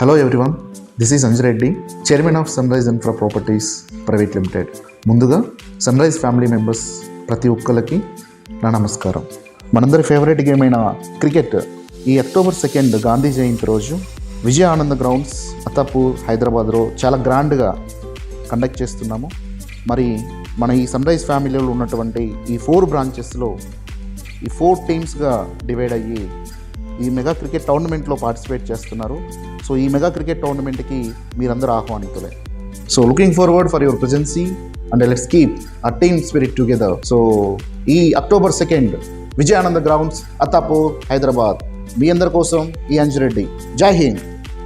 Hello everyone, this is Anju Reddy, chairman of sunrise infra properties private limited. ముందుగా sunrise family members ప్రతి ఒక్కరికి నా నమస్కారం. మనందరి ఫేవరెట్ గేమ్ అయిన క్రికెట్ ఈ అక్టోబర్ 2 గాంధీ జయంతి రోజు విజయ ఆనంద్ గ్రౌండ్స్ అత్తాపూర్ హైదరాబాద్లో చాలా గ్రాండ్గా కండక్ట్ చేస్తున్నాము. మరి మన ఈ సన్రైజ్ ఫ్యామిలీలో ఉన్నటువంటి ఈ 4 బ్రాంచెస్లో ఈ 4 టీమ్స్గా డివైడ్ అయ్యి ఈ మెగా క్రికెట్ టోర్నమెంట్లో పార్టిసిపేట్ చేస్తున్నారు. సో ఈ మెగా క్రికెట్ టోర్నమెంట్కి మీరందరూ ఆహ్వానితులే. So looking forward for your presence and let's keep a team spirit together. So ఈ అక్టోబర్ 2 విజయానంద గ్రౌండ్స్ అత్తాపూర్ హైదరాబాద్ మీ అందరి కోసం ఈ అంజు రెడ్డి. జై హింద్.